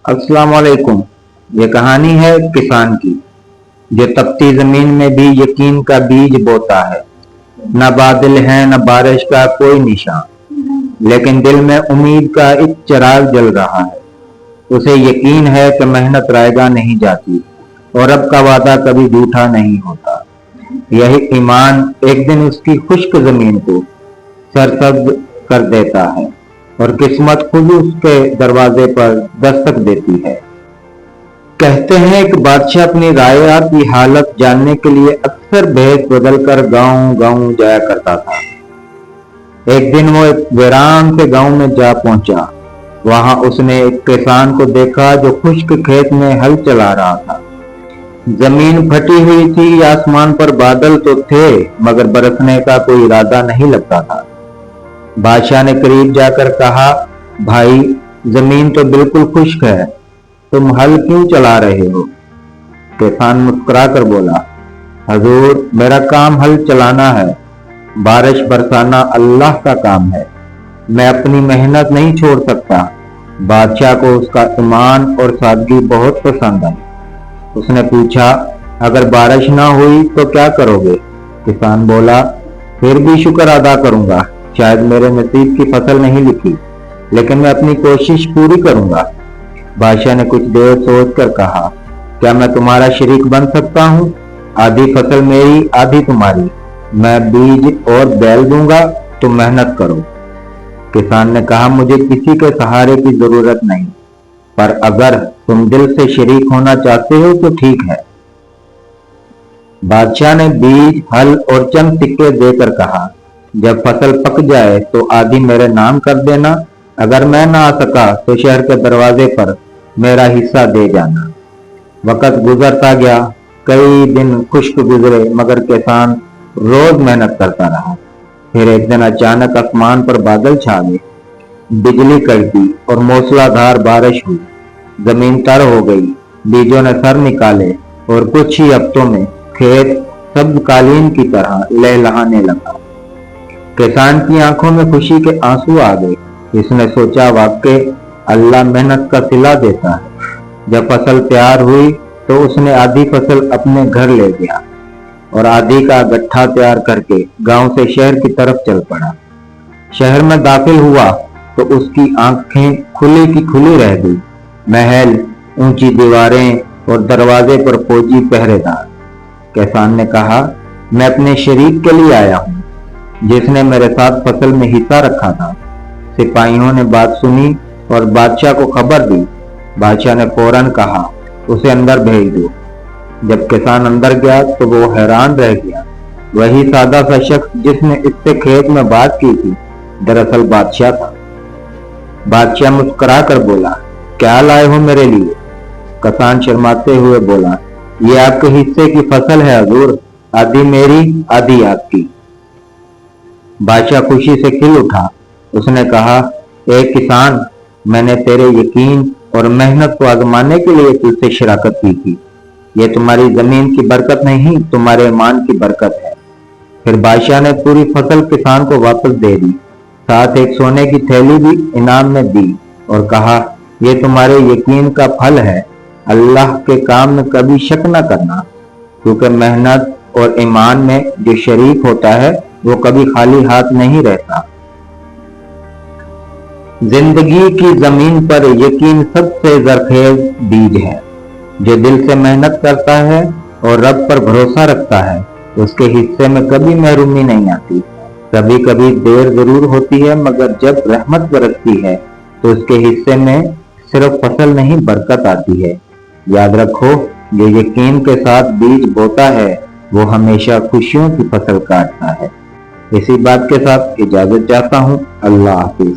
अस्सलाम वालेकुम। ये कहानी है किसान की, जो तपती जमीन में भी यकीन का बीज बोता है। न बादल है न बारिश का कोई निशान, लेकिन दिल में उम्मीद का एक चिराग जल रहा है। उसे यकीन है कि मेहनत रायगा नहीं जाती और रब का वादा कभी झूठा नहीं होता। यही ईमान एक दिन उसकी खुश्क जमीन को सरसब्ज कर देता है और किस्मत खुद उसके दरवाजे पर दस्तक देती है। कहते हैं एक बादशाह अपनी राया की हालत जानने के लिए अक्सर भेष बदलकर गांव गांव जाया करता था। एक दिन वो एक वीरान के गांव में जा पहुंचा। वहां उसने एक किसान को देखा जो खुश्क खेत में हल चला रहा था। जमीन फटी हुई थी, आसमान पर बादल तो थे मगर बरसने का कोई इरादा नहीं लगता था। बादशाह ने करीब जाकर कहा, भाई जमीन तो बिल्कुल खुश्क है, तुम हल क्यों चला रहे हो? किसान मुस्कुरा कर बोला, हजूर मेरा काम हल चलाना है, बारिश बरसाना अल्लाह का काम है, मैं अपनी मेहनत नहीं छोड़ सकता। बादशाह को उसका ईमान और सादगी बहुत पसंद आई। उसने पूछा, अगर बारिश ना हुई तो क्या करोगे? किसान बोला, फिर भी शुक्र अदा करूंगा, शायद मेरे नसीब की फसल नहीं लिखी, लेकिन मैं अपनी कोशिश पूरी करूंगा। बादशाह ने कुछ देर सोचकर कहा, क्या मैं तुम्हारा शरीक बन सकता हूँ? आधी फसल मेरी आधी तुम्हारी, मैं बीज और बैल दूंगा, तुम मेहनत करो। किसान ने कहा, मुझे किसी के सहारे की जरूरत नहीं, पर अगर तुम दिल से शरीक होना चाहते हो तो ठीक है। बादशाह ने बीज, हल और चंद सिक्के देकर कहा, जब फसल पक जाए तो आधी मेरे नाम कर देना, अगर मैं ना आ सका तो शहर के दरवाजे पर मेरा हिस्सा दे जाना। वक्त गुजरता गया, कई दिन खुश्क गुजरे मगर किसान रोज मेहनत करता रहा। फिर एक दिन अचानक आसमान पर बादल छा गए, बिजली कड़की और मूसलाधार बारिश हुई। जमीन तर हो गई, बीजों ने सर निकाले और कुछ ही हफ्तों में खेत सब्ज कालीन की तरह लहलहाने लगा। किसान की आंखों में खुशी के आंसू आ गए। इसने सोचा, वाकई अल्लाह मेहनत का सिला देता है। जब फसल तैयार हुई तो उसने आधी फसल अपने घर ले गया और आधी का गट्ठा तैयार करके गांव से शहर की तरफ चल पड़ा। शहर में दाखिल हुआ तो उसकी आंखें खुली की खुली रह गई। महल, ऊंची दीवारें और दरवाजे पर फौजी पहरेदार। किसान ने कहा, मैं अपने शरीक के लिए आया हूँ, जिसने मेरे साथ फसल में हिस्सा रखा था। सिपाहियों ने बात सुनी और बादशाह को खबर दी। बादशाह ने फौरन कहा, उसे अंदर भेज दो। जब किसान अंदर गया तो वो हैरान रह गया। वही सादा सा शख्स जिसने इससे खेत में बात की थी, दरअसल बादशाह था। बादशाह मुस्कुरा कर बोला, क्या लाए हो मेरे लिए? किसान शर्माते हुए बोला, ये आपके हिस्से की फसल है हजूर, आधी मेरी आधी आपकी। बादशाह खुशी से खिल उठा। उसने कहा, ए किसान, मैंने तेरे यकीन और मेहनत को आजमाने के लिए तुझसे शराकत की थी। ये तुम्हारी जमीन की बरकत नहीं, तुम्हारे ईमान की बरकत है। फिर बादशाह ने पूरी फसल किसान को वापस दे दी, साथ एक सोने की थैली भी इनाम में दी और कहा, ये तुम्हारे यकीन का फल है। अल्लाह के काम में कभी शक न करना, क्योंकि मेहनत और ईमान में जो शरीक होता है वो कभी खाली हाथ नहीं रहता। जिंदगी की जमीन पर यकीन सबसे जरखेज बीज है। जो दिल से मेहनत करता है और रब पर भरोसा रखता है, उसके हिस्से में कभी महरूमी नहीं आती। कभी कभी देर जरूर होती है, मगर जब रहमत बरसती है तो उसके हिस्से में सिर्फ फसल नहीं बरकत आती है। याद रखो, जो यकीन के साथ बीज बोता है वो हमेशा खुशियों की फसल काटता है। इसी बात के साथ इजाजत चाहता हूँ। अल्लाह हाफिज।